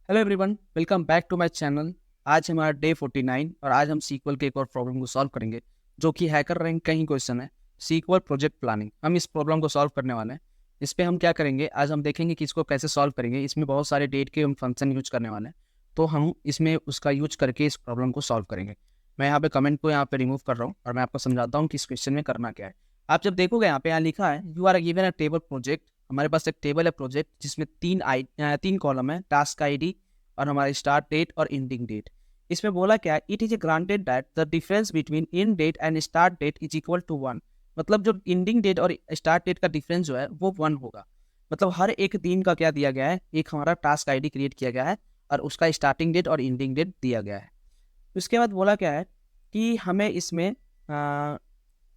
Hello everyone, welcome back to my channel. आज हमारा day 49 और आज हम सीक्वल के एक और प्रॉब्लम को सॉल्व करेंगे जो कि हैकर रैंक का ही क्वेश्चन है। सीक्वल प्रोजेक्ट प्लानिंग, हम इस प्रॉब्लम को सॉल्व करने वाले हैं। इस पे हम क्या करेंगे, आज हम देखेंगे कि इसको कैसे सॉल्व करेंगे। इसमें बहुत सारे डेट के हम फंक्शन यूज करने वाले हैं, तो हम इसमें उसका यूज करके इस प्रॉब्लम को सॉल्व करेंगे। मैं यहाँ पे कमेंट को यहाँ पे रिमूव कर रहा हूँ और मैं आपको समझाता हूँ कि इस क्वेश्चन में करना क्या है। आप जब देखोगे यहाँ लिखा है you are given a table project. हमारे पास एक टेबल है प्रोजेक्ट जिसमें तीन कॉलम है, टास्क आईडी और हमारी स्टार्ट डेट और एंडिंग डेट। इसमें बोला क्या है, it is granted that the difference between end date and start date is equal to 1। मतलब जो एंडिंग डेट और स्टार्ट डेट का डिफरेंस जो है वो 1 होगा। मतलब हर एक दिन का क्या दिया गया है, एक हमारा टास्क आईडी क्रिएट किया गया है और उसका स्टार्टिंग डेट और एंडिंग डेट दिया गया है। उसके बाद बोला क्या है कि हमें इसमें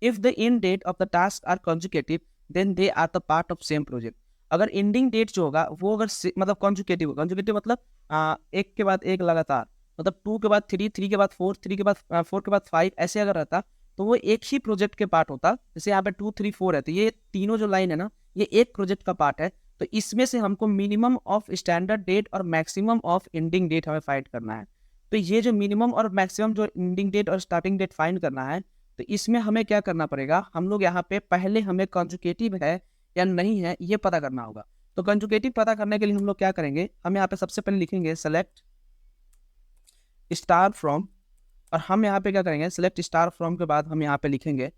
if the end date of the task are consecutive then they are the part of same project. अगर एंडिंग डेट जो होगा वो अगर मतलब कॉन्जुकेटिव मतलब एक के बाद एक लगातार, मतलब 2 के बाद 3, 3 के बाद 4, 3 के बाद 4 के बाद 5 ऐसे अगर रहता तो वो एक ही प्रोजेक्ट के पार्ट होता। जैसे यहाँ पे 2, 3, 4 है तो ये तीनों जो लाइन है ना, ये एक प्रोजेक्ट का पार्ट है। तो इसमें से हमको मिनिमम ऑफ स्टैंडर्ड डेट और मैक्सिमम ऑफ एंडिंग डेट हमें फाइंड करना है। तो ये जो मिनिमम और मैक्सिमम जो एंडिंग डेट और स्टार्टिंग डेट फाइंड करना है, तो इसमें हमें क्या करना पड़ेगा, हम लोग यहाँ पे पहले हमें कॉन्जुकेटिव है या नहीं है ये पता करना होगा। तो कंजुगेटिव पता करने के लिए हम लोग क्या करेंगे, हम यहाँ पे सबसे पहले लिखेंगे सेलेक्ट स्टार फ्रॉम। और हम यहाँ पे क्या करेंगे, सेलेक्ट स्टार फ्रॉम के बाद हम यहाँ पे लिखेंगे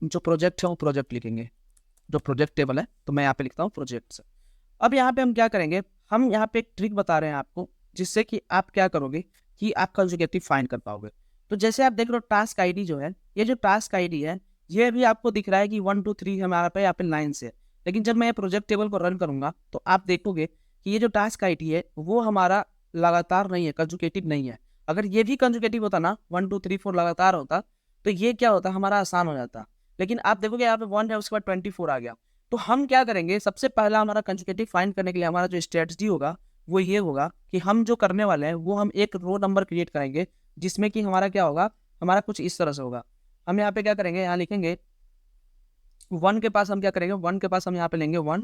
जो प्रोजेक्ट है वो प्रोजेक्ट लिखेंगे, जो प्रोजेक्ट टेबल है। तो मैं यहाँ पे लिखता हूँ प्रोजेक्ट्स। अब यहाँ पे हम क्या करेंगे, हम यहाँ पे एक ट्रिक बता रहे हैं आपको जिससे कि आप क्या करोगे कि आप कंजुगेटिव फाइंड कर पाओगे। तो जैसे आप देख रहे हो टास्क आईडी जो है, ये जो टास्क आईडी है ये भी आपको दिख रहा है कि 1, 2, 3 हमारा पे यहाँ पे लाइन से है। लेकिन जब मैं प्रोजेक्ट टेबल को रन करूंगा तो आप देखोगे कि ये जो टास्क आईडी है वो हमारा लगातार नहीं है, कंजुगेटिव नहीं है। अगर ये भी कंजुगेटिव होता ना, 1, 2, 3, 4 लगातार होता तो ये क्या होता, हमारा आसान हो जाता। लेकिन आप देखोगे यहाँ पे 1 है, उसके बाद 24 आ गया। तो हम क्या करेंगे, सबसे पहला हमारा कंजुगेटिव फाइंड करने के लिए हमारा जो स्ट्रेटजी होगा वो ये होगा कि हम जो करने वाले हैं वो हम एक रो नंबर क्रिएट करेंगे जिसमें कि हमारा क्या होगा, हमारा कुछ इस तरह से होगा। हम यहाँ पे क्या करेंगे, यहाँ लिखेंगे 1 के पास हम क्या करेंगे, 1 के पास हम यहाँ पे लेंगे 1,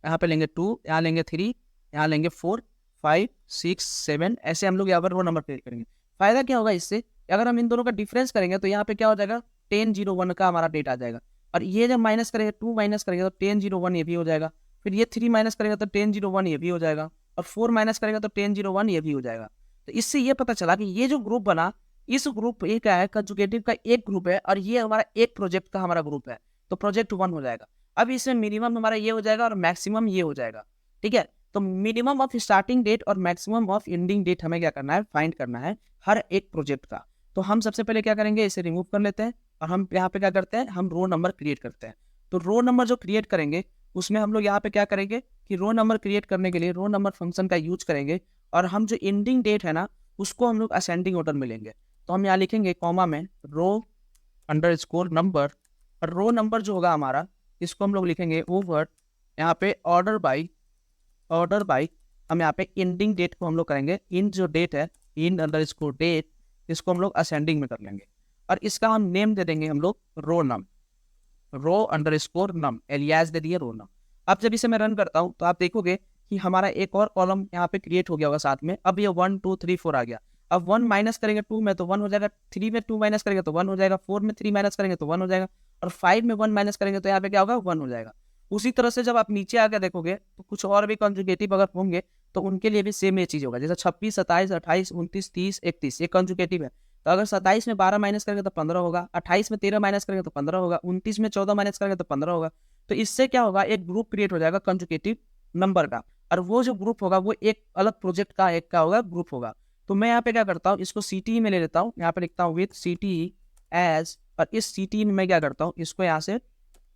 यहाँ पे लेंगे 2, यहाँ लेंगे 3, यहाँ लेंगे 4, 5, 6, 7, ऐसे हम लोग यहाँ पर रो नंबर क्रिएट करेंगे। फायदा क्या होगा इससे, अगर हम इन दोनों का डिफरेंस करेंगे तो यहाँ पे क्या हो जाएगा, 1001 का हमारा डेट आ जाएगा। और ये जब माइनस करेंगे, 2 माइनस करेंगे तो 1001 ये भी हो जाएगा। फिर ये 3 माइनस करेगा तो 1001 ये भी हो जाएगा। और 4 माइनस करेगा तो 1001 ये भी हो जाएगा। तो इससे ये पता चला कि ये जो ग्रुप बना, इस ग्रुप ये क्या है, कंजुगेटिव का एक ग्रुप है और ये हमारा एक प्रोजेक्ट का हमारा ग्रुप है। तो प्रोजेक्ट 1 हो जाएगा। अब इसमें मिनिमम हमारा ये हो जाएगा और मैक्सिमम ये हो जाएगा। ठीक है, तो मिनिमम ऑफ स्टार्टिंग डेट और मैक्सिमम ऑफ एंडिंग डेट हमें क्या करना है, फाइंड करना है हर एक प्रोजेक्ट का। तो हम सबसे पहले क्या करेंगे, इसे रिमूव कर लेते हैं और हम यहाँ पे क्या करते हैं, हम रो नंबर क्रिएट करते हैं। तो रो नंबर जो क्रिएट करेंगे उसमें हम लोग यहाँ पे क्या करेंगे कि रो नंबर क्रिएट करने के लिए रो नंबर फंक्शन का यूज करेंगे। और हम जो एंडिंग डेट है ना उसको हम लोग असेंडिंग ऑर्डर में लेंगे। तो हम यहाँ लिखेंगे कॉमा में रो अंडर स्कोर नंबर, और रो नंबर जो होगा हमारा इसको हम लोग लिखेंगे ओवर यहाँ पे ऑर्डर बाई हम यहाँ पे एंडिंग डेट को हम लोग करेंगे, इन जो डेट है इन अंडर स्कोर डेट, इसको हम लोग असेंडिंग में कर लेंगे। और इसका हम नेम दे देंगे हम लोग रो नम, रो अंडर स्कोर नम, एलियास दे दिए रो नम। अब जब इसे मैं रन करता हूँ तो आप देखोगे कि हमारा एक और कॉलम यहाँ पे क्रिएट हो गया होगा साथ में। अब ये 1, 2, 3, 4 आ गया। अब 1 माइनस करेंगे 2 में तो 1 हो जाएगा, 3 में 2 माइनस करेंगे तो 1 हो जाएगा, 4 में 3 माइनस करेंगे तो 1 हो जाएगा, और 5 में 1 माइनस करेंगे तो यहाँ पे क्या होगा, 1 हो जाएगा। उसी तरह से जब आप नीचे आकर देखोगे तो कुछ और भी कंजुगेटिव अगर होंगे तो उनके लिए भी सेम ये चीज होगा। जैसे 26, 27, 28, 29, 30, 31 ये कंजुगेटिव है। तो अगर 27 में 12 माइनस करेंगे तो 15 होगा, 28 में 13 माइनस करेंगे तो 15 होगा, 29 में 14 माइनस करेंगे तो 15 होगा। तो इससे क्या होगा, एक ग्रुप क्रिएट हो जाएगा कंजुगेटिव नंबर का। और वो जो ग्रुप होगा वो एक अलग प्रोजेक्ट का एक का होगा ग्रुप होगा। तो मैं यहाँ पे क्या करता हूँ, इसको CTE में ले लेता हूँ, यहाँ पे लिखता हूँ विथ CTE एज, और इस CTE में मैं क्या करता हूँ, इसको यहाँ से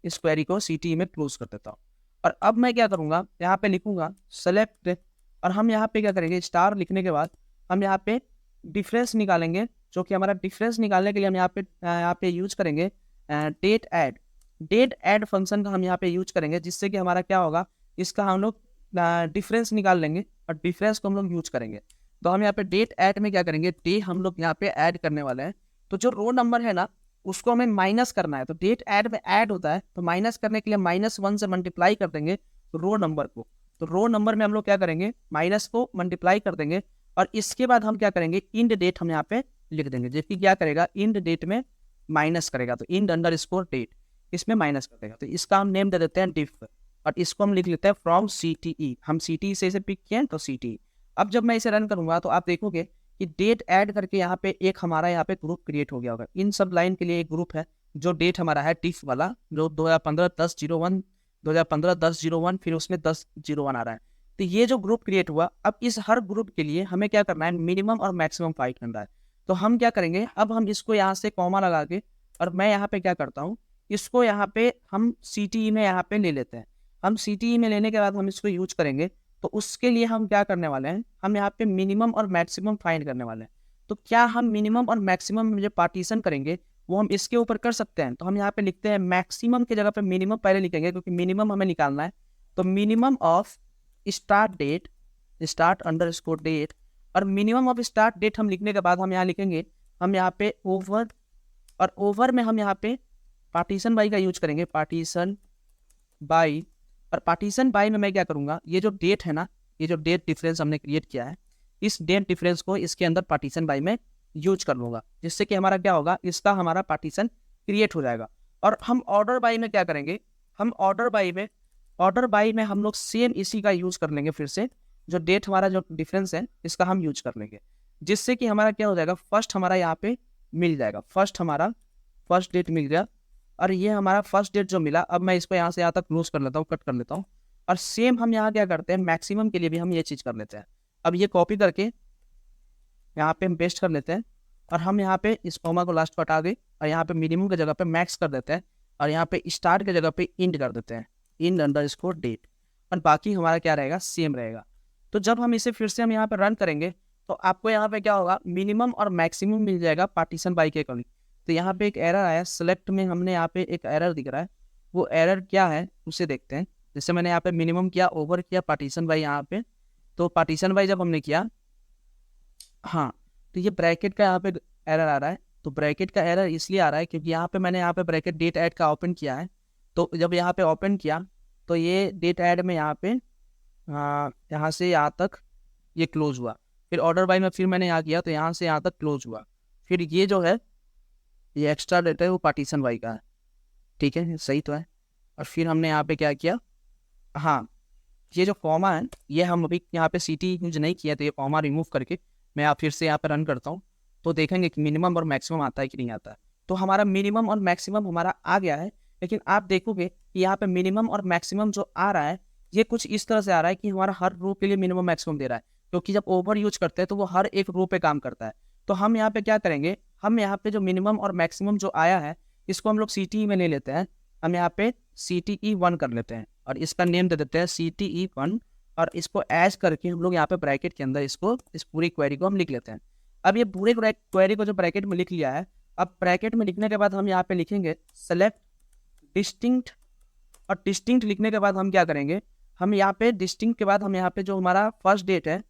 इस क्वेरी को CTE में क्लोज कर देता हूँ। और अब मैं क्या करूंगा, यहाँ पे लिखूंगा सेलेक्ट, और हम यहाँ पे क्या करेंगे, स्टार लिखने के बाद हम यहाँ पे डिफरेंस निकालेंगे। जो कि हमारा डिफरेंस निकालने के लिए हम यहाँ पे यूज करेंगे डेट ऐड फंक्शन का हम यहाँ पे यूज करेंगे, जिससे कि हमारा क्या होगा, इसका हम लोग डिफरेंस निकाल लेंगे और डिफरेंस को हम लोग यूज करेंगे। तो हम यहाँ पे डेट ऐड में क्या करेंगे, डे हम लोग यहाँ पे ऐड करने वाले हैं। तो जो रो नंबर है ना उसको हमें माइनस करना है। तो डेट ऐड में ऐड होता है तो माइनस करने के लिए -1 से मल्टीप्लाई कर देंगे रो नंबर को। तो रो नंबर में हम लोग क्या करेंगे, माइनस को मल्टीप्लाई कर देंगे और इसके बाद हम क्या करेंगे, इंड डेट हम यहाँ पे लिख देंगे, जबकि क्या करेगा, इंड डेट में माइनस करेगा, तो इंड अंडर स्कोर डेट इसमें माइनस कर देगा। तो इसका हम नेम दे देते हैं डिफ, और इसको हम लिख लेते हैं फ्रॉम CTE। हम CTE से इसे पिक किए हैं तो CTE। अब जब मैं इसे रन करूंगा तो आप देखोगे कि डेट ऐड करके यहाँ पे एक हमारा यहाँ पे ग्रुप क्रिएट हो गया होगा। इन सब लाइन के लिए एक ग्रुप है, जो डेट हमारा है डिफ वाला, जो 2015-10-01, 2015-10-01, फिर उसमें 10-01 आ रहा है। तो ये जो ग्रुप क्रिएट हुआ, अब इस हर ग्रुप के लिए हमें क्या करना है, मिनिमम और मैक्सिमम फाइंड करना है। तो हम क्या करेंगे, अब हम इसको यहाँ से कॉमा लगा के, और मैं यहाँ पे क्या करता हूँ, इसको यहाँ पे हम CTE में यहाँ पे ले लेते हैं। हम CTE में लेने के बाद हम इसको यूज करेंगे, तो उसके लिए हम क्या करने वाले हैं, हम यहाँ पे मिनिमम और मैक्सिमम फाइंड करने वाले हैं। तो क्या हम मिनिमम और मैक्सिमम में जो पार्टीशन करेंगे वो हम इसके ऊपर कर सकते हैं। तो हम यहाँ पे लिखते हैं मैक्सिमम की जगह पे मिनिमम पहले लिखेंगे, क्योंकि मिनिमम हमें निकालना है। तो minimum of start date, start underscore date, और मिनिमम ऑफ स्टार्ट डेट हम लिखने के बाद हम यहाँ लिखेंगे, हम यहाँ पे ओवर, और ओवर में हम यहाँ पे पार्टीशन बाई का यूज करेंगे, पार्टीशन बाई। और पार्टीशन बाई में मैं क्या करूंगा, ये जो डेट है ना, ये जो डेट डिफरेंस हमने क्रिएट किया है, इस डेट डिफरेंस को इसके अंदर पार्टीशन बाई में यूज कर लूंगा, जिससे कि हमारा क्या होगा, इसका हमारा पार्टीशन क्रिएट हो जाएगा। और हम ऑर्डर बाई में क्या करेंगे, हम ऑर्डर बाई में हम लोग सेम इसी का यूज कर लेंगे, फिर से जो डेट हमारा जो डिफरेंस है इसका हम यूज कर लेंगे, जिससे कि हमारा क्या हो जाएगा, फर्स्ट हमारा यहाँ पे मिल जाएगा, फर्स्ट डेट मिल गया। और ये हमारा फर्स्ट डेट जो मिला, अब मैं इसको यहाँ से यहाँ तक क्लोज कर लेता हूँ, कट कर लेता हूँ। और सेम हम यहाँ क्या करते हैं, मैक्सिमम के लिए भी हम ये चीज़ कर लेते हैं। अब ये कॉपी करके यहाँ पे हम पेस्ट कर लेते हैं, और हम यहाँ पे इस कॉमा को लास्ट पर हटा दें, और यहाँ पे मिनिमम की जगह पे मैक्स कर देते हैं, और यहाँ पे स्टार्ट की जगह पे इंड कर देते हैं, इंड अंडर स्कोर डेट, और बाकी हमारा क्या रहेगा, सेम रहेगा। तो जब हम इसे फिर से हम यहाँ पे रन करेंगे, तो आपको यहाँ पे क्या होगा, मिनिमम और मैक्सिमम मिल जाएगा पार्टीशन बाई के अकॉर्डिंग। तो यहाँ पे एक एरर आया सेलेक्ट में, हमने यहाँ पे एक एरर दिख रहा है, वो एरर क्या है उसे देखते हैं। जैसे मैंने यहाँ पे मिनिमम किया, ओवर किया, पार्टीशन बाई यहाँ पे, तो पार्टीशन बाई जब हमने किया, हाँ, तो ये ब्रैकेट का यहाँ पे एरर आ रहा है। तो ब्रैकेट का एरर इसलिए आ रहा है क्योंकि यहाँ पे मैंने यहाँ पे ब्रैकेट डेट ऐड का ओपन किया है। तो जब यहाँ पे ओपन किया तो ये डेट ऐड में यहाँ पे यहाँ से यहाँ तक ये क्लोज हुआ, फिर ऑर्डर बाई में फिर मैंने यहाँ किया तो यहाँ से यहाँ तक क्लोज हुआ, फिर ये जो है ये एक्स्ट्रा डेटा है वो पार्टीशन बाई का है, ठीक है, सही तो है। और फिर हमने यहाँ पे क्या किया, हाँ, ये जो कॉमा है ये हम अभी यहाँ पे CTE यूज नहीं किया, तो ये कॉमा रिमूव करके मैं आप फिर से यहाँ पे रन करता हूँ, तो देखेंगे कि मिनिमम और मैक्सिमम आता है कि नहीं आता है। तो हमारा मिनिमम और मैक्सिमम हमारा आ गया है, लेकिन आप देखोगे कि यहाँ पे मिनिमम और मैक्सिमम जो आ रहा है ये कुछ इस तरह से आ रहा है कि हमारा हर रो के लिए मिनिमम मैक्सिमम दे रहा है, क्योंकि जब ओवर यूज करते हैं तो वो हर एक रो पे काम करता है। तो हम यहाँ पे क्या करेंगे, हम यहाँ पे जो मिनिमम और मैक्सिमम जो आया है इसको हम लोग CTE में ले लेते हैं, हम यहाँ पे CTE 1 कर लेते हैं, और इसका नेम दे देते हैं CTE 1, और इसको ऐड करके हम लोग यहाँ पे ब्रैकेट के अंदर इसको, इस पूरी क्वेरी को हम लिख लेते हैं। अब ये पूरे क्वेरी को जो ब्रैकेट में लिख लिया है, अब ब्रैकेट में लिखने के बाद हम यहाँ पे लिखेंगे सेलेक्ट डिस्टिंक्ट, और डिस्टिंक्ट लिखने के बाद हम क्या करेंगे, हम यहाँ पे डिस्टिंक्ट के बाद हम यहाँ पे जो हमारा फर्स्ट डेट है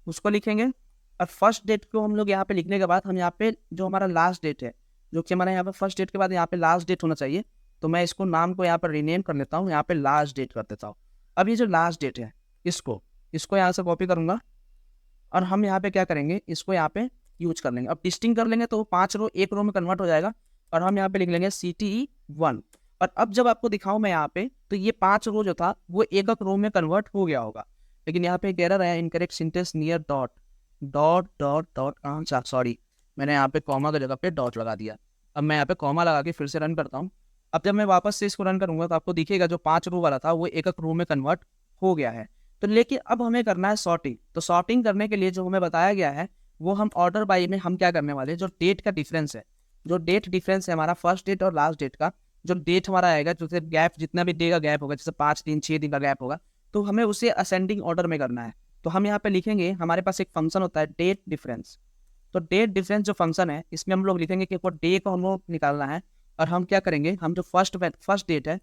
उसको लिखेंगे, और फर्स्ट डेट को हम लोग यहाँ पे लिखने के बाद हम यहाँ पे जो हमारा लास्ट डेट है, जो कि हमारा यहाँ पे फर्स्ट डेट के बाद यहाँ पे लास्ट डेट होना चाहिए, तो मैं इसको नाम को यहाँ पर रीनेम कर लेता हूँ, यहाँ पे लास्ट डेट कर देता हूँ। अब ये जो लास्ट डेट है इसको यहाँ से कॉपी करूँगा, और हम यहाँ पे क्या करेंगे, इसको यहाँ पे यूज कर लेंगे। अब डिस्टिंग कर लेंगे तो 5 रो एक रो में कन्वर्ट हो जाएगा, और हम यहाँ पे लिख लेंगे CTE 1। और अब जब आपको दिखाऊं मैं यहाँ पे, तो ये 5 रो जो था वो एक रो में कन्वर्ट हो गया होगा, लेकिन यहाँ पे एक एरर आया, incorrect syntax near dot dot dot dot, sorry मैंने यहाँ पे कॉमा की जगह पे डॉट लगा दिया। अब मैं यहाँ पे कॉमा लगा के फिर से रन करता हूँ। अब जब मैं वापस से इसको रन करूंगा तो आपको दिखेगा जो 5 रो वाला था वो एक रो में कन्वर्ट हो गया है। तो लेकिन अब हमें करना है सॉर्टिंग, तो सॉर्टिंग करने के लिए जो हमें बताया गया है वो हम ऑर्डर बाई में हम क्या करने वाले हैं, जो डेट का डिफरेंस है, जो डेट डिफरेंस है हमारा फर्स्ट डेट और लास्ट डेट का, जो डेट हमारा आएगा, जो गैप जितना भी डे का गैप होगा, जैसे 5 दिन 6 दिन का गैप होगा, तो हमें उसे असेंडिंग ऑर्डर में करना है। तो हम यहाँ पे लिखेंगे, हमारे पास एक फंक्शन होता है डेट डिफरेंस, तो डेट डिफरेंस जो फंक्शन है इसमें हम लोग लिखेंगे कि वो डे को हम लोग निकालना है, और हम क्या करेंगे, हम जो फर्स्ट डेट है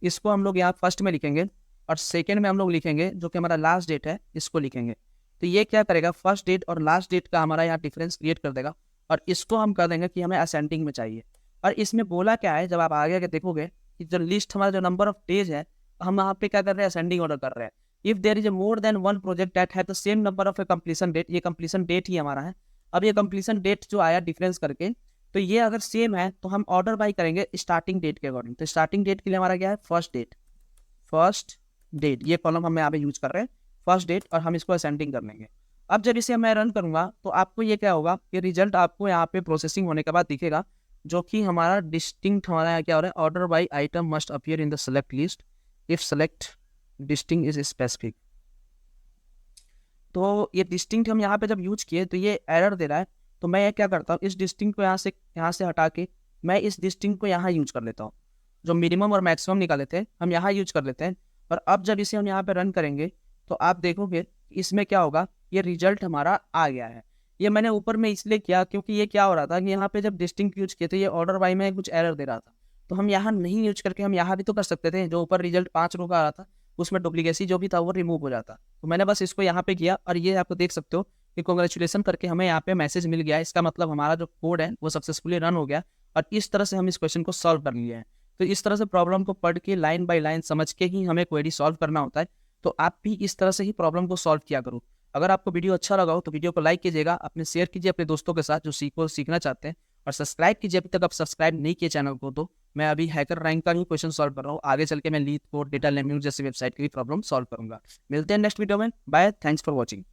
इसको हम लोग यहाँ फर्स्ट में लिखेंगे, और सेकेंड में हम लोग लिखेंगे जो कि हमारा लास्ट डेट है इसको लिखेंगे। तो ये क्या करेगा, फर्स्ट डेट और लास्ट डेट का हमारा यहाँ डिफरेंस क्रिएट कर देगा, और इसको हम कर देंगे कि हमें असेंडिंग में चाहिए। और इसमें बोला क्या है, जब आप आगे के देखोगे कि जो लिस्ट हमारा जो नंबर ऑफ डेज है, हम यहाँ पे क्या कर रहे हैं, असेंडिंग ऑर्डर कर रहे हैं। If there is a more than one project that have the same number of a completion date, ये कंप्लीशन डेट ही हमारा है। अब ये कंप्लीशन डेट जो आया डिफरेंस करके, तो ये अगर सेम है तो हम ऑर्डर बाई करेंगे स्टार्टिंग डेट के अकॉर्डिंग। तो स्टार्टिंग डेट के लिए हमारा क्या है, फर्स्ट डेट, फर्स्ट डेट, ये कॉलम हम यहाँ पे यूज कर रहे हैं फर्स्ट डेट, और हम इसको असेंडिंग कर लेंगे। अब जब इसे मैं रन करूंगा तो आपको ये क्या होगा, ये रिजल्ट आपको यहाँ पे प्रोसेसिंग होने के बाद दिखेगा, जो कि हमारा डिस्टिंक्ट, हमारा यहाँ क्या हो रहा है, order by item must appear in the select list if select distinct is specific. तो ये डिस्टिंक्ट हम यहाँ पे जब यूज किए तो ये एरर दे रहा है। तो मैं ये क्या करता हूँ, इस डिस्टिंक्ट को यहाँ से हटा के मैं इस डिस्टिंक्ट को यहाँ यूज कर लेता हूँ। जो मिनिमम और मैक्सिमम निकाले थे हम यहाँ यूज कर लेते हैं। और अब जब इसे हम यहाँ पे रन करेंगे तो आप देखोगे इसमें क्या होगा, ये रिजल्ट हमारा आ गया है। ये मैंने ऊपर में इसलिए किया क्योंकि ये क्या हो रहा था कि यहाँ पे जब डिस्टिंक्ट यूज किए थे ये ऑर्डर बाई में कुछ एरर दे रहा था। तो हम यहाँ नहीं यूज करके हम यहाँ भी तो कर सकते थे, जो ऊपर रिजल्ट 5 रो का आ रहा था उसमें डुप्लीकेसी जो भी था वो रिमूव हो जाता। तो मैंने बस इसको यहाँ पे किया और ये आपको देख सकते हो कि कॉन्ग्रेचुलेसन करके हमें यहाँ पे मैसेज मिल गया। इसका मतलब हमारा जो कोड है वो सक्सेसफुली रन हो गया और इस तरह से हम इस क्वेश्चन को सॉल्व कर लिया है। तो इस तरह से प्रॉब्लम को पढ़ के लाइन बाय लाइन समझ के ही हमें क्वेरी सॉल्व करना होता है। तो आप भी इस तरह से ही प्रॉब्लम को सॉल्व किया करो। अगर आपको वीडियो अच्छा लगा हो तो वीडियो को लाइक कीजिएगा, अपने शेयर कीजिए अपने दोस्तों के साथ जो सीखना चाहते हैं, और सब्सक्राइब कीजिए अभी तक आप सब्सक्राइब नहीं किए चैनल को। तो मैं अभी हैकर रैंक का ही क्वेश्चन सॉल्व कर रहा हूँ, आगे चल के मैं लीड कोड डेटा लैंग्वेज जैसे वेबसाइट की भी प्रॉब्लम सॉल्व करूंगा। मिलते हैं नेक्स्ट वीडियो में, बाय, थैंक्स फॉर वॉचिंग।